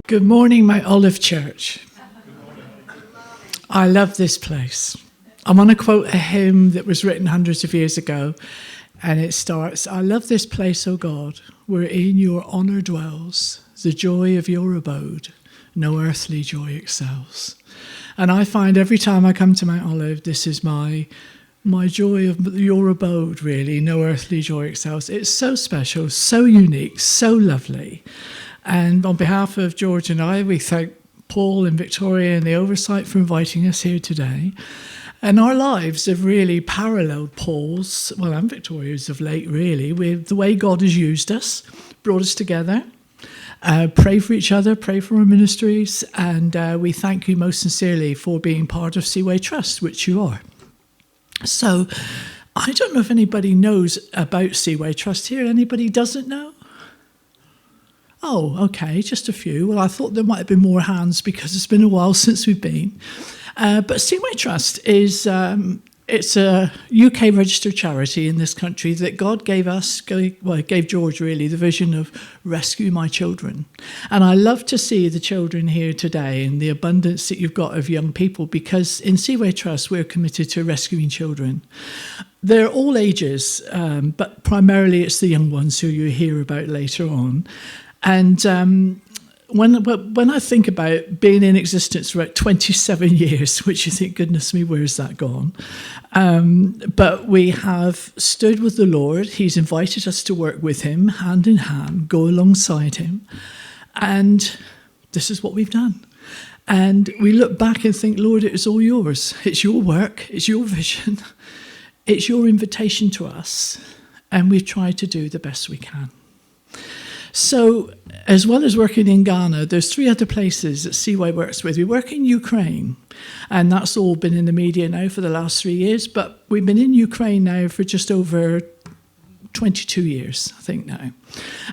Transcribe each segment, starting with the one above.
Good morning, my Olive Church. I love this place. I want to quote a hymn that was written hundreds of years ago, and it starts, I love this place, O God, wherein your honour dwells, the joy of your abode, no earthly joy excels. And I find every time I come to Mount Olive, this is my joy of your abode, really, no earthly joy excels. It's so special, so unique, so lovely. And on behalf of George and I, we thank Paul and Victoria and the Oversight for inviting us here today. And our lives have really paralleled Paul's, well, and Victoria's of late, really, with the way God has used us, brought us together, pray for each other, pray for our ministries, and we thank you most sincerely for being part of Seeway Trust, which you are. So I don't know if anybody knows about Seeway Trust here. Anybody doesn't know? Oh, okay, just a few. Well, I thought there might have been more hands because it's been a while since we've been. But Seeway Trust is it's a UK registered charity in this country that God gave us, gave George really, the vision of rescue my children. And I love to see the children here today and the abundance that you've got of young people, because in Seeway Trust we're committed to rescuing children. They're all ages, but primarily it's the young ones who you hear about later on. And when I think about being in existence for about 27 years, which you think, goodness me, where's that gone? But we have stood with the Lord. He's invited us to work with him, hand in hand, go alongside him. And this is what we've done. And we look back and think, Lord, it is all yours. It's your work. It's your vision. It's your invitation to us. And we've tried to do the best we can. So, as well as working in Ghana, there's 3 other places that Seeway works with. We work in Ukraine, and that's all been in the media now for the last 3 years, but we've been in Ukraine now for just over 22 years, I think now.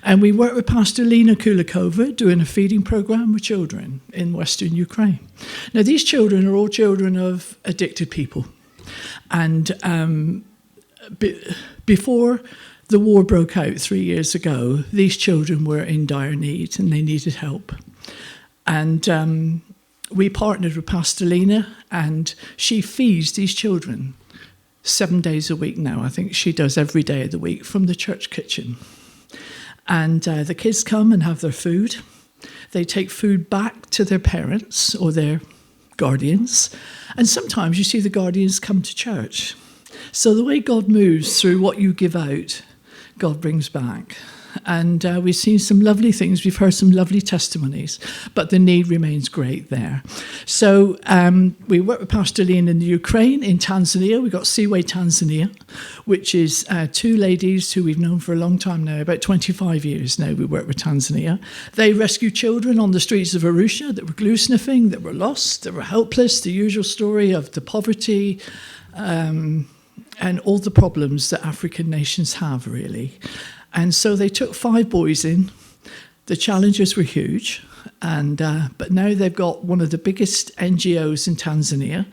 And we work with Pastor Lena Kulikova doing a feeding program with children in Western Ukraine. Now, these children are all children of addicted people. And before the war broke out 3 years ago, these children were in dire need and they needed help. And we partnered with Pastor Lena, and she feeds these children 7 days a week now. I think she does every day of the week from the church kitchen. And the kids come and have their food. They take food back to their parents or their guardians. And sometimes you see the guardians come to church. So the way God moves through what you give out, God brings back. And we've seen some lovely things. We've heard some lovely testimonies, but the need remains great there. So we work with Pastor Leon in the Ukraine, in Tanzania. We've got Seeway Tanzania, which is 2 ladies who we've known for a long time now, about 25 years now we work with Tanzania. They rescue children on the streets of Arusha that were glue sniffing, that were lost, that were helpless, the usual story of the poverty, and all the problems that African nations have, really. And so they took 5 boys in. The challenges were huge, but now they've got one of the biggest NGOs in Tanzania.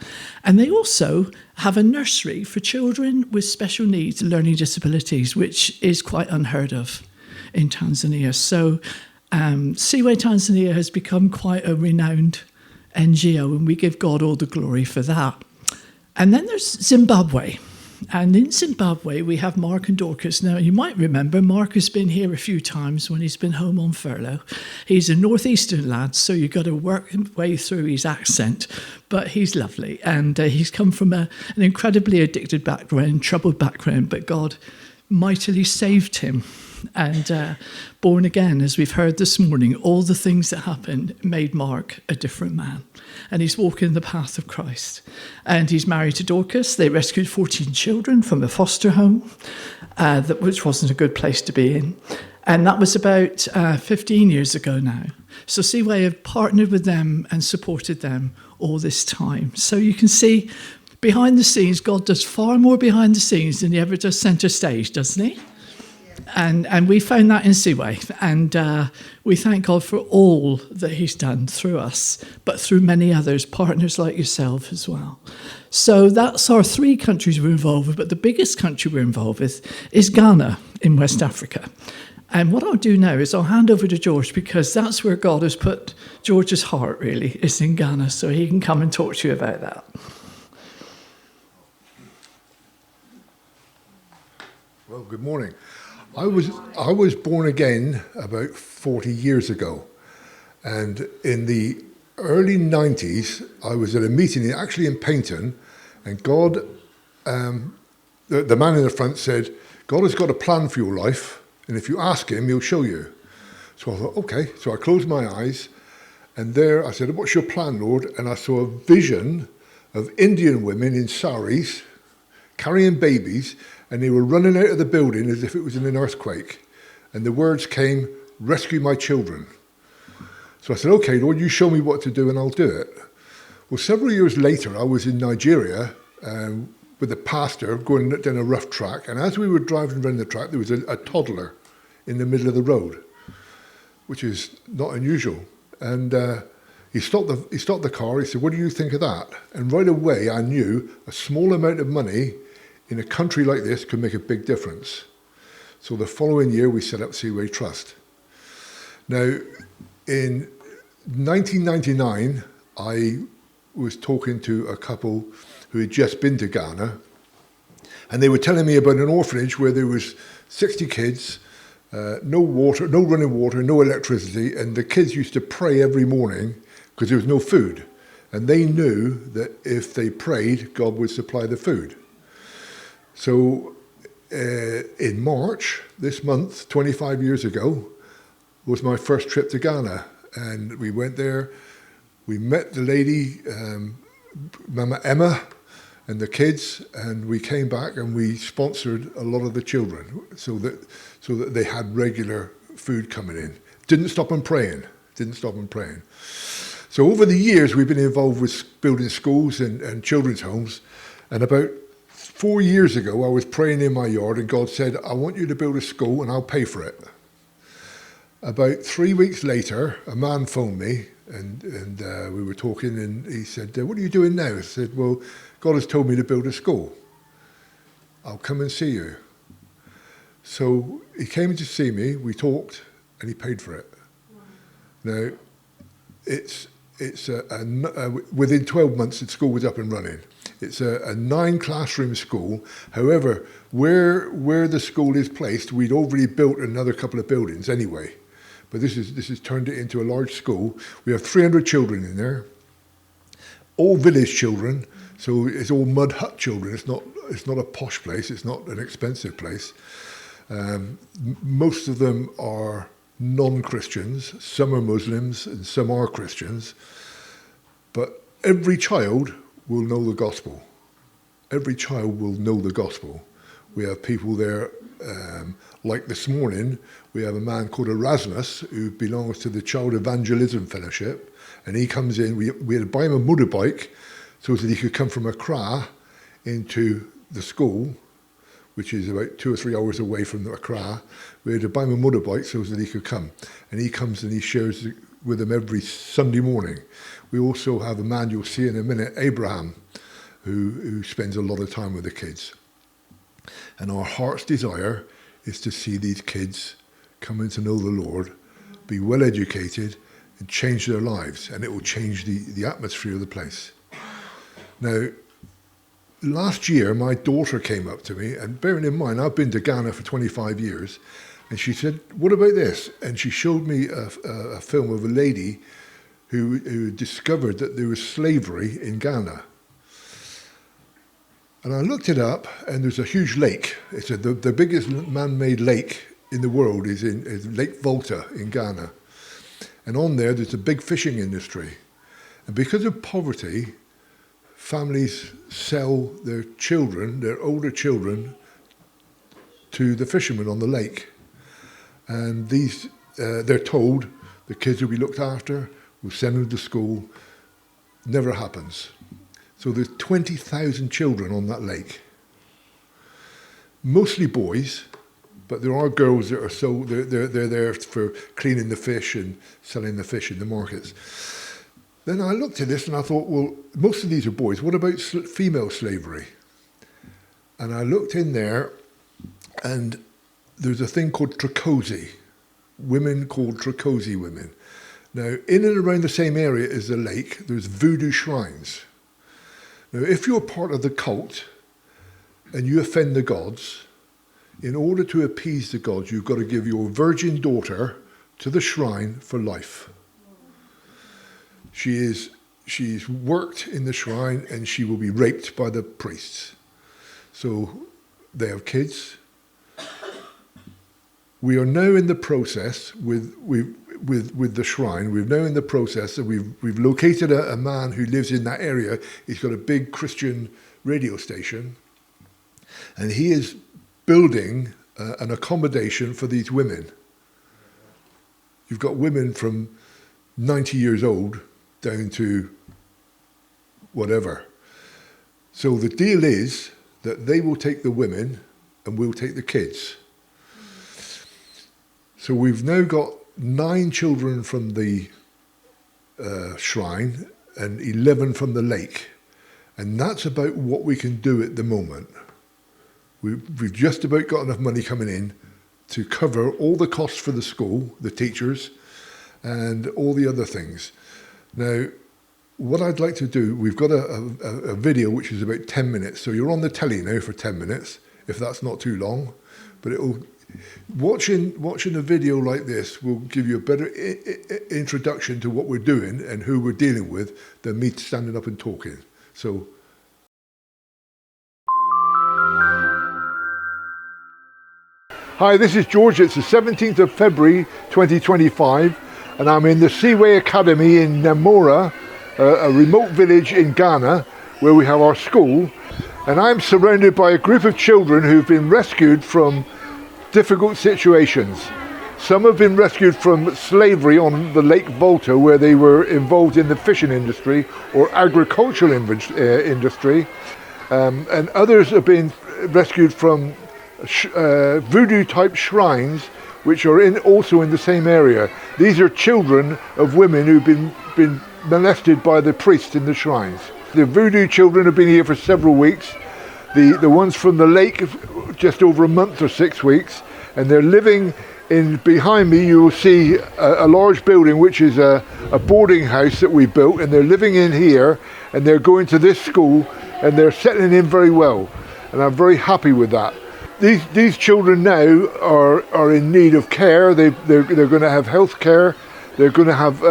And they also have a nursery for children with special needs and learning disabilities, which is quite unheard of in Tanzania. So Seeway Tanzania has become quite a renowned NGO, and we give God all the glory for that. And then there's Zimbabwe. And in Zimbabwe, we have Mark and Dorcas. Now, you might remember, Mark has been here a few times when he's been home on furlough. He's a northeastern lad, so you've got to work your way through his accent. But he's lovely. And he's come from an incredibly addicted background, troubled background, but God mightily saved him. And born again, as we've heard this morning, all the things that happened made Mark a different man. And he's walking the path of Christ. And he's married to Dorcas. They rescued 14 children from a foster home, which wasn't a good place to be in. And that was about 15 years ago now. So Seeway have partnered with them and supported them all this time. So you can see behind the scenes, God does far more behind the scenes than he ever does centre stage, doesn't he? And we found that in Seeway, and we thank God for all that he's done through us, but through many others, partners like yourself as well. So that's our 3 countries we're involved with, but the biggest country we're involved with is Ghana in West Africa. And what I'll do now is I'll hand over to George, because that's where God has put George's heart, really, is in Ghana. So he can come and talk to you about that. Well, good morning. I was born again about 40 years ago. And in the early 90s, I was at a meeting actually in Paynton, and God, the man in the front said, God has got a plan for your life, and if you ask him, he'll show you. So I thought, okay. So I closed my eyes, and there I said, what's your plan, Lord? And I saw a vision of Indian women in saris, carrying babies, and they were running out of the building as if it was in an earthquake. And the words came, rescue my children. So I said, okay, Lord, you show me what to do and I'll do it. Well, several years later, I was in Nigeria with a pastor going down a rough track. And as we were driving around the track, there was a toddler in the middle of the road, which is not unusual. And he stopped the car. He said, what do you think of that? And right away, I knew a small amount of money in a country like this could make a big difference. So the following year, we set up Seeway Trust. Now, in 1999, I was talking to a couple who had just been to Ghana, and they were telling me about an orphanage where there was 60 kids, no water, no running water, no electricity, and the kids used to pray every morning because there was no food. And they knew that if they prayed, God would supply the food. So in March, this month, 25 years ago, was my first trip to Ghana. And we went there, we met the lady, Mama Emma, and the kids, and we came back and we sponsored a lot of the children so that they had regular food coming in. Didn't stop them praying. So over the years, we've been involved with building schools and children's homes. And about 4 years ago, I was praying in my yard and God said, I want you to build a school and I'll pay for it. About 3 weeks later, a man phoned me and we were talking, and he said, what are you doing now? I said, well, God has told me to build a school. I'll come and see you. So he came to see me, we talked, and he paid for it. Now, it's within 12 months, the school was up and running. It's a 9-classroom school. However, where the school is placed, we'd already built another couple of buildings anyway. But this has turned it into a large school. We have 300 children in there, all village children. So it's all mud hut children. It's not a posh place. It's not an expensive place. Most of them are non-Christians. Some are Muslims and some are Christians. But every child will know the gospel. Every child will know the gospel. We have people there, like this morning, we have a man called Erasmus who belongs to the Child Evangelism Fellowship, and he comes in, we had to buy him a motorbike so that he could come from Accra into the school, which is about 2 or 3 hours away from Accra. We had to buy him a motorbike so that he could come. And he comes and he shares with them every Sunday morning. We also have a man you'll see in a minute, Abraham, who spends a lot of time with the kids. And our heart's desire is to see these kids coming to know the Lord, be well educated, and change their lives. And it will change the atmosphere of the place. Now, last year, my daughter came up to me, and bearing in mind, I've been to Ghana for 25 years, and she said, what about this? And she showed me a film of a lady who discovered that there was slavery in Ghana. And I looked it up, and there's a huge lake. It's the biggest man-made lake in the world is Lake Volta in Ghana. And on there's a big fishing industry. And because of poverty, families sell their children, their older children, to the fishermen on the lake. And they're told the kids will be looked after, we'll send them to school. Never happens. So there's 20,000 children on that lake. Mostly boys, but there are girls that are they're there for cleaning the fish and selling the fish in the markets. Then I looked at this and I thought, well, most of these are boys. What about female slavery? And I looked in there, and there's a thing called tricosi. women called Trakosi women. Now, in and around the same area as the lake, there's voodoo shrines. Now, if you're part of the cult and you offend the gods, in order to appease the gods, you've got to give your virgin daughter to the shrine for life. She's worked in the shrine and she will be raped by the priests. So they have kids. We are now in the process with the shrine. We're now in the process that we've located a man who lives in that area. He's got a big Christian radio station, and he is building an accommodation for these women. You've got women from 90 years old down to whatever. So the deal is that they will take the women and we'll take the kids. So we've now got 9 children from the shrine and 11 from the lake. And that's about what we can do at the moment. We've just about got enough money coming in to cover all the costs for the school, the teachers, and all the other things. Now, what I'd like to do, we've got a video which is about 10 minutes. So you're on the telly now for 10 minutes, if that's not too long. But watching a video like this will give you a better introduction to what we're doing and who we're dealing with than me standing up and talking. So. Hi, this is George. It's the 17th of February 2025 and I'm in the Seeway Academy in Bainborough, a remote village in Ghana where we have our school, and I'm surrounded by a group of children who've been rescued from difficult situations. Some have been rescued from slavery on the Lake Volta where they were involved in the fishing industry or agricultural industry, and others have been rescued from voodoo type shrines which are also in the same area. These are children of women who've been molested by the priests in the shrines. The voodoo children have been here for several weeks. The ones from the lake, just over a month or 6 weeks, and they're living in, behind me you will see a large building which is a boarding house that we built, and they're living in here and they're going to this school and they're settling in very well, and I'm very happy with that. These children now are in need of care. They're going to have health care, they're going to have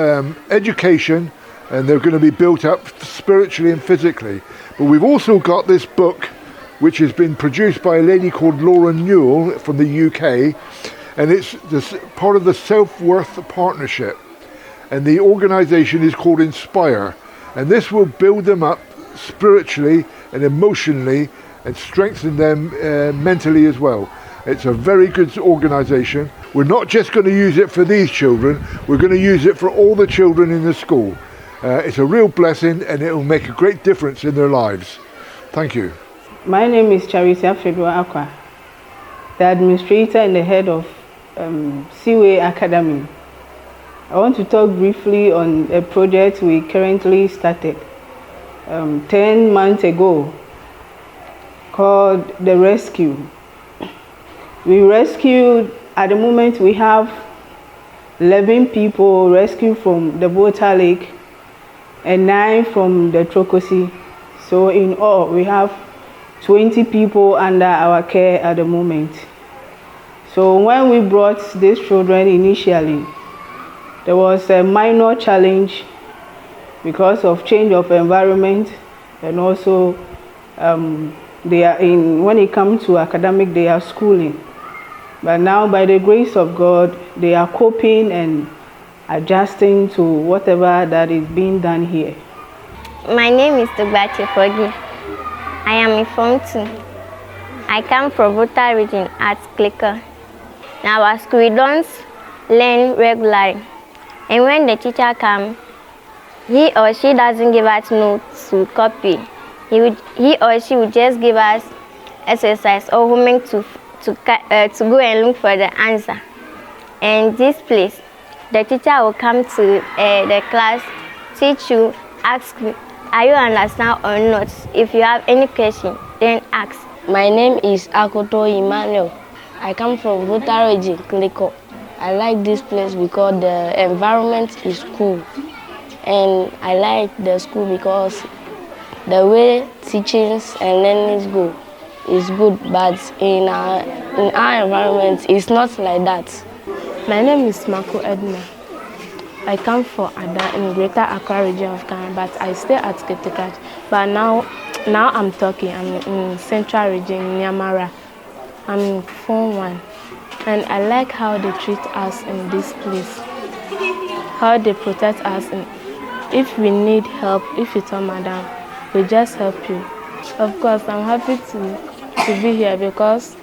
education, and they're going to be built up spiritually and physically. But we've also got this book which has been produced by a lady called Laura Newell from the UK, and it's part of the Self-Worth Partnership, and the organisation is called Inspire, and this will build them up spiritually and emotionally and strengthen them mentally as well. It's a very good organisation. We're not just going to use it for these children, we're going to use it for all the children in the school. It's a real blessing and it will make a great difference in their lives. Thank you. My name is Charissa Fedwa Akwa, the administrator and the head of Seeway Academy. I want to talk briefly on a project we currently started 10 months ago called The Rescue. We rescued, at the moment we have 11 people rescued from the Volta Lake and 9 from the Trakosi. So in all, we have 20 people under our care at the moment. So when we brought these children initially, there was a minor challenge because of change of environment, and also when it comes to academic, they are schooling. But now, by the grace of God, they are coping and adjusting to whatever that is being done here. My name is Tugbachi Fogi. I am in Form 2. I come from Volta region at Clicker. Now, our school, we don't learn regularly. And when the teacher comes, he or she doesn't give us notes to copy. He or she would just give us exercise or homework to go and look for the answer. And this place, the teacher will come to the class, teach you, ask you, are you understand or not? If you have any question, then ask. My name is Akoto Emmanuel. I come from Volta region, Kliko. I like this place because the environment is cool. And I like the school because the way teachings and learnings go is good, but in our environment, it's not like that. My name is Marco Edna. I come from Ada in Greater Accra region of Ghana, but I stay at Ketekach. But now I'm talking. I'm in Central region, Nyamara. I'm in Form 1. And I like how they treat us in this place, how they protect us. And if we need help, if you tell Madam, we just help you. Of course, I'm happy to be here because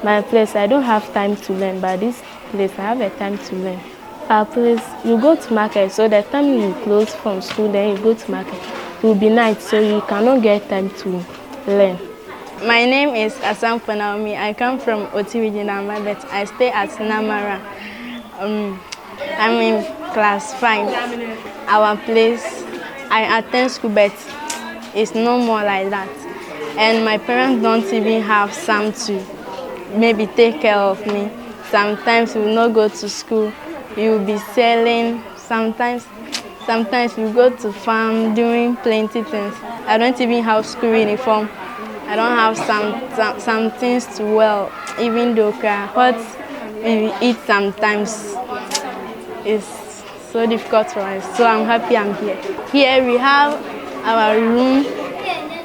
my place, I don't have time to learn, but this place, I have a time to learn. Our place, you go to market, so the time you close from school, then you go to market. It will be night, so you cannot get time to learn. My name is Asampo Naomi. I come from Oti region, but I stay at Namara. I'm in class 5. Our place, I attend school, but it's no more like that. And my parents don't even have some to maybe take care of me. Sometimes we will not go to school. We will be selling. Sometimes we go to farm doing plenty things. I don't even have school uniform. I don't have some things to wear, even though what we eat sometimes is so difficult for us. So I'm happy I'm here. Here we have our room.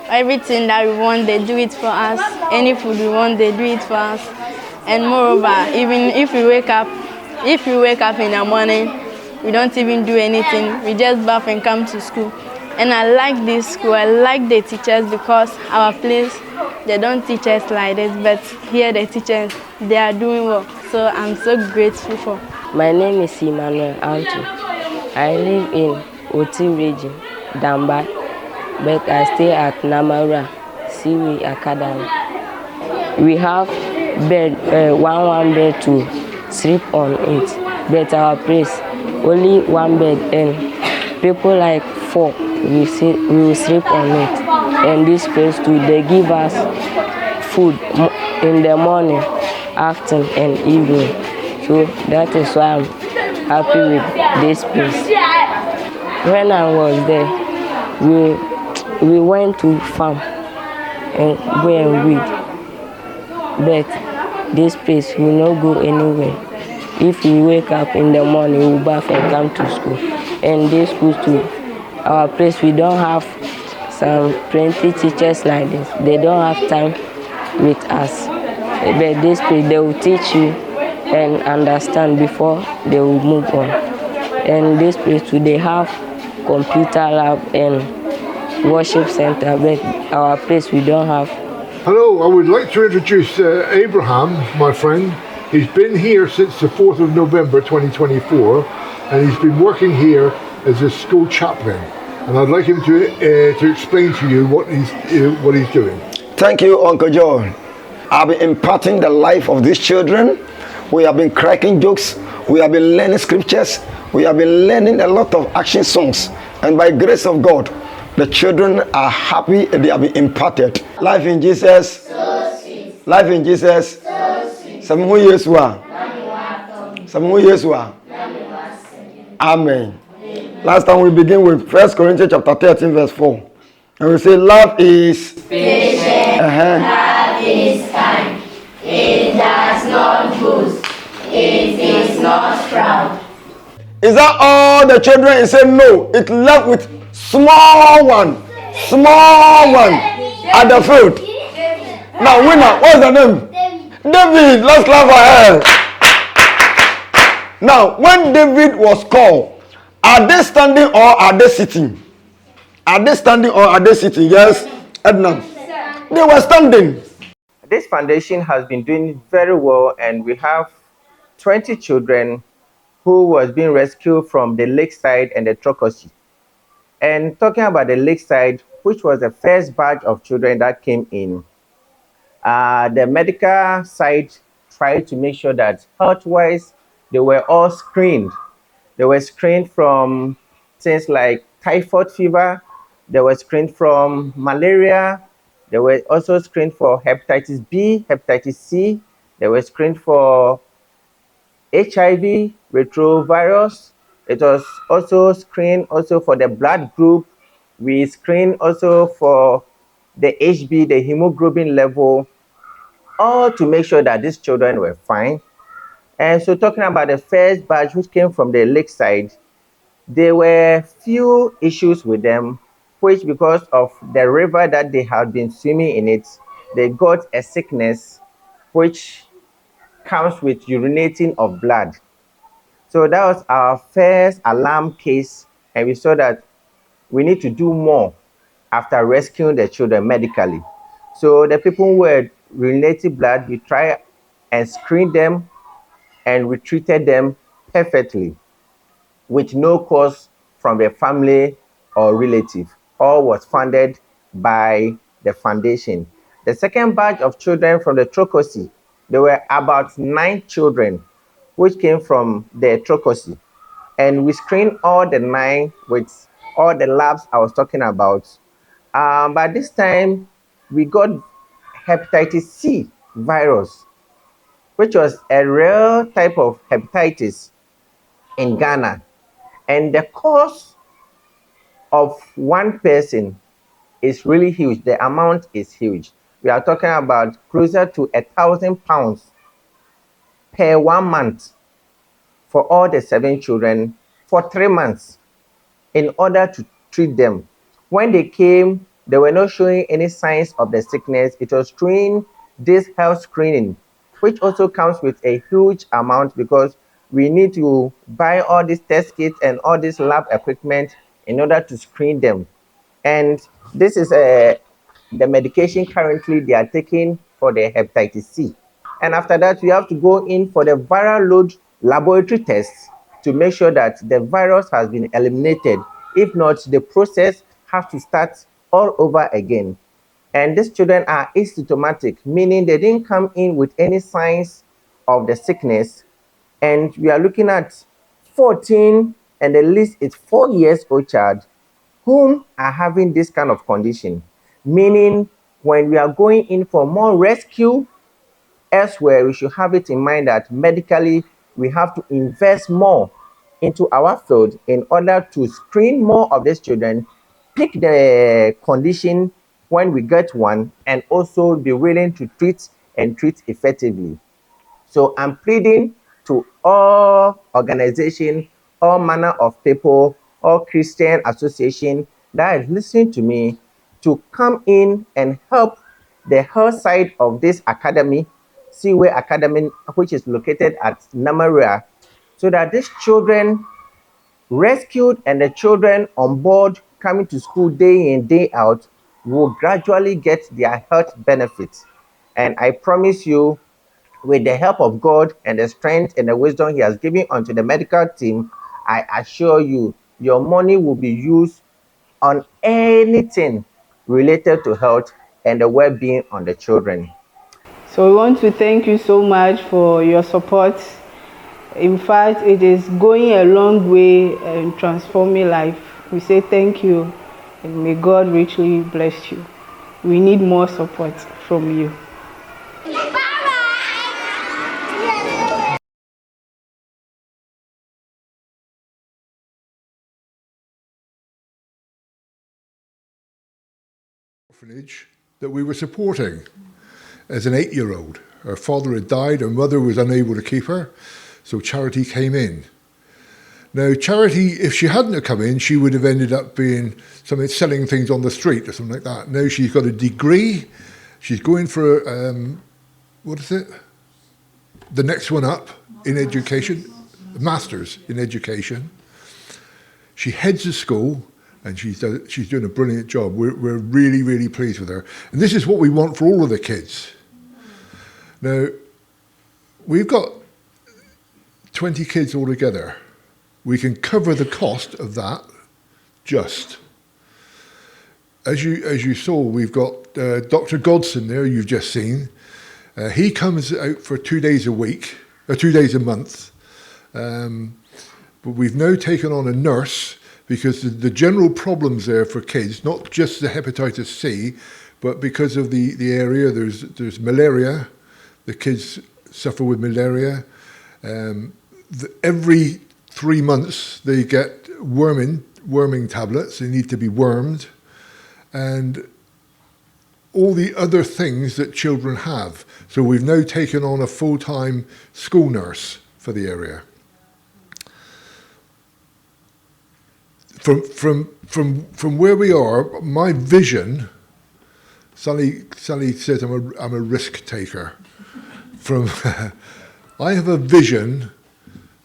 Everything that we want, they do it for us. Any food we want, they do it for us. And moreover, even if we wake up in the morning, we don't even do anything. We just bath and come to school. And I like this school. I like the teachers because our place, they don't teach us like this, but here the teachers, they are doing well. So I'm so grateful for. My name is Emmanuel Anto. I live in Oti region, Damba, but I stay at Namara, Seeway Academy. We have one bed to sleep on it, but our place, only one bed, and people like 4, we will sleep on it. And this place too, they give us food in the morning, afternoon, and evening. So that is why I'm happy with this place. When I was there, we went to farm and go and weed. But this place will not go anywhere. If we wake up in the morning, we bath and come to school. And this school too, our place, we don't have some plenty teachers like this. They don't have time with us. But this place, they will teach you and understand before they will move on. And this place too, they have computer lab and worship center, but our place, we don't have. Hello, I would like to introduce Abraham, my friend. He's been here since the 4th of November 2024, and he's been working here as a school chaplain. And I'd like him to explain to you what he's doing. Thank you, Uncle John. I've been imparting the life of these children. We have been cracking jokes. We have been learning scriptures. We have been learning a lot of action songs. And by grace of God, the children are happy and they have been imparted. Life in Jesus. So sweet. Life in Jesus. So sweet. Samu Yesua. Samu Yesua. Amen. Last time we begin with 1 Corinthians chapter 13 verse 4. And we say love is patient. Love is kind. It does not boast. It is not proud. Is that all the children? Is saying no. It left with small one at the field. Now winner, what's the name? David. Let's clap for her. Now when David was called, are they standing or are they sitting? Are they standing or are they sitting? Yes, Edna. They were standing. This foundation has been doing very well, and we have 20 children who was being rescued from the lakeside and the Trokosi. And talking about the lakeside, which was the first batch of children that came in, the medical side tried to make sure that health-wise, they were all screened. They were screened from things like typhoid fever. They were screened from malaria. They were also screened for hepatitis B, hepatitis C. They were screened for HIV retrovirus. It was also screened also for the blood group. We screened also for the HB, the hemoglobin level, all to make sure that these children were fine. And so talking about the first batch which came from the lakeside, there were few issues with them, which because of the river that they had been swimming in it, they got a sickness which comes with urinating of blood. So that was our first alarm case, and we saw that we need to do more after rescuing the children medically. So the people who were urinating blood, we try and screen them, and we treated them perfectly with no cost from the family or relative. All was funded by the foundation. The second batch of children from the Trokosi, there were about 9 children which came from the Trokosi. And we screened all the 9 with all the labs I was talking about. But this time, we got hepatitis C virus, which was a rare type of hepatitis in Ghana. And the cost of one person is really huge. The amount is huge. We are talking about closer to £1,000 per 1 month for all the 7 children for 3 months in order to treat them. When they came, they were not showing any signs of the sickness. It was doing this health screening, which also comes with a huge amount because we need to buy all these test kits and all this lab equipment in order to screen them. And this is the medication currently they are taking for the hepatitis C. And after that, we have to go in for the viral load laboratory tests to make sure that the virus has been eliminated. If not, the process has to start all over again. And these children are asymptomatic, meaning they didn't come in with any signs of the sickness. And we are looking at 14, and the least is 4 years old child whom are having this kind of condition. Meaning, when we are going in for more rescue elsewhere, we should have it in mind that medically we have to invest more into our field in order to screen more of these children, pick the condition when we get one, and also be willing to treat and treat effectively. So I'm pleading to all organizations, all manner of people, all Christian association that is listening to me to come in and help the health side of this academy, Seeway Academy, which is located at Namaria, so that these children rescued and the children on board coming to school day in, day out will gradually get their health benefits. And I promise you, with the help of God and the strength and the wisdom He has given unto the medical team, I assure you, your money will be used on anything related to health and the well-being on the children. So we want to thank you so much for your support. In fact, it is going a long way in transforming life. We say thank you and may God richly bless you. We need more support from you. Orphanage that we were supporting as an 8-year-old. Her father had died, her mother was unable to keep her, so Charity came in. Now, Charity, if she hadn't have come in, she would have ended up being something, selling things on the street or something like that. Now she's got a degree, she's going for, what is it? The next one up in education, Masters in Education. She heads the school, and she's doing a brilliant job. We're really, really pleased with her. And this is what we want for all of the kids. Now, we've got 20 kids altogether. We can cover the cost of that just. As you saw, we've got Dr. Godson there, you've just seen. He comes out for 2 days a week, or 2 days a month. But we've now taken on a nurse because the general problems there for kids, not just the hepatitis C, but because of the area, there's malaria. The kids suffer with malaria. every 3 months they get worming tablets. They need to be wormed, and all the other things that children have. So we've now taken on a full-time school nurse for the area. From where we are, my vision. Sally says I'm a risk taker. I have a vision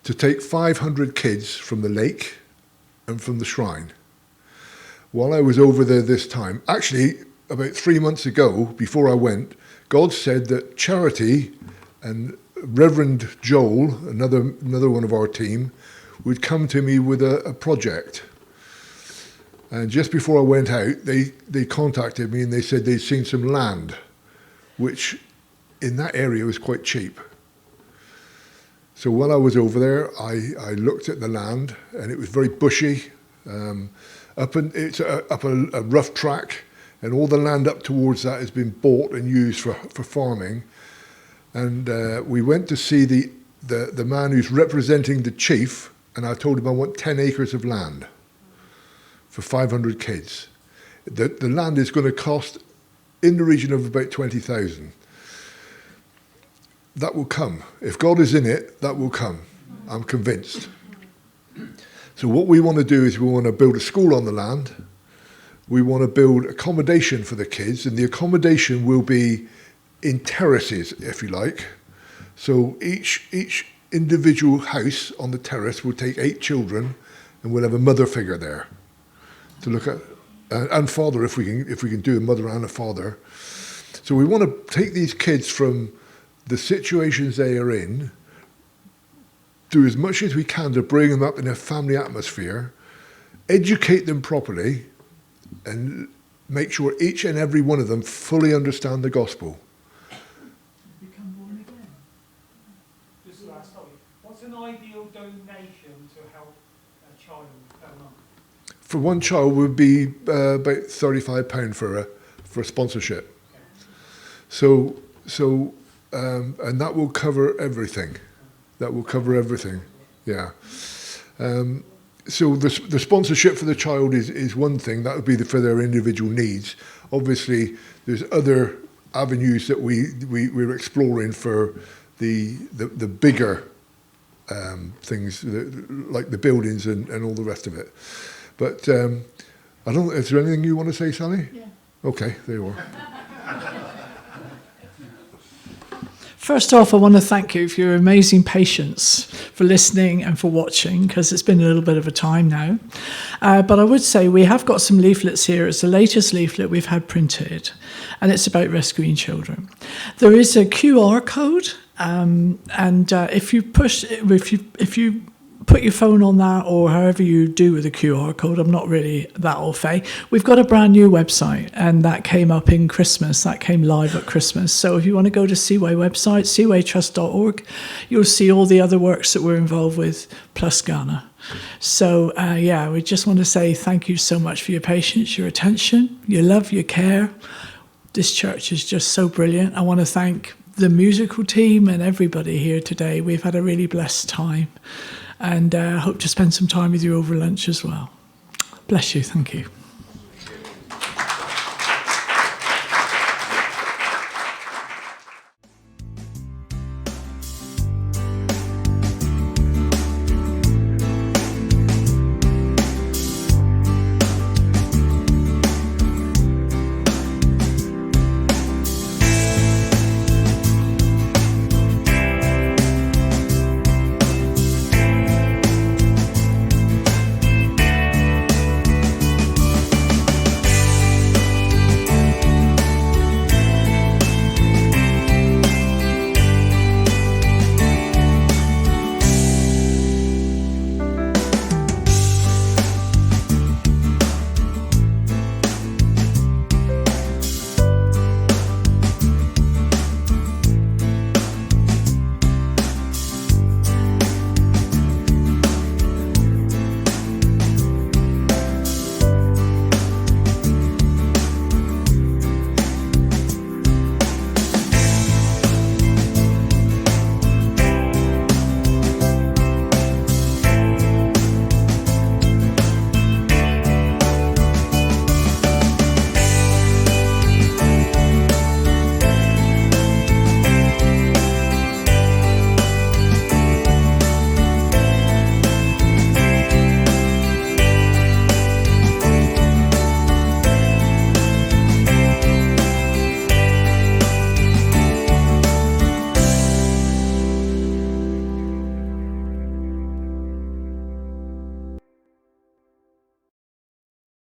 to take 500 kids from the lake and from the shrine. While I was over there this time, actually about 3 months ago, before I went, God said that Charity and Reverend Joel, another one of our team, would come to me with a project. And just before I went out, they contacted me and they said they'd seen some land, which in that area was quite cheap. So while I was over there, I looked at the land, and it was very bushy. It's up a rough track, and all the land up towards that has been bought and used for farming. And we went to see the man who's representing the chief, and I told him I want 10 acres of land for 500 kids. The land is going to cost in the region of about 20,000. That will come. If God is in it, that will come. I'm convinced. So what we want to do is we want to build a school on the land. We want to build accommodation for the kids, and the accommodation will be in terraces, if you like. So each individual house on the terrace will take 8 children, and we'll have a mother figure there to look at, and father if we can do a mother and a father. So we want to take these kids from the situations they are in, do as much as we can to bring them up in a family atmosphere, educate them properly, and make sure each and every one of them fully understand the gospel. Become born again. Just last topic. What's an ideal donation to help a child per month? For one child would be about £35 for a sponsorship. So and that will cover everything. Yeah. So the sponsorship for the child is one thing. That would be for their individual needs. Obviously, there's other avenues that we're exploring for the bigger things, like the buildings and all the rest of it. But I don't. Is there anything you want to say, Sally? Yeah. Okay, there you are. First off, I want to thank you for your amazing patience, for listening and for watching, because it's been a little bit of a time now. But I would say we have got some leaflets here. It's the latest leaflet we've had printed, and it's about rescuing children. There is a QR code, and if you put your phone on that, or however you do with the QR code, I'm not really that au fait. We've got a brand new website, and that came up in Christmas. That came live at Christmas. So if you want to go to Seeway website, seawaytrust.org, you'll see all the other works that we're involved with, plus Ghana. So we just want to say thank you so much for your patience, your attention, your love, your care. This church is just so brilliant. I want to thank the musical team and everybody here today. We've had a really blessed time. And I hope to spend some time with you over lunch as well. Bless you. Thank you.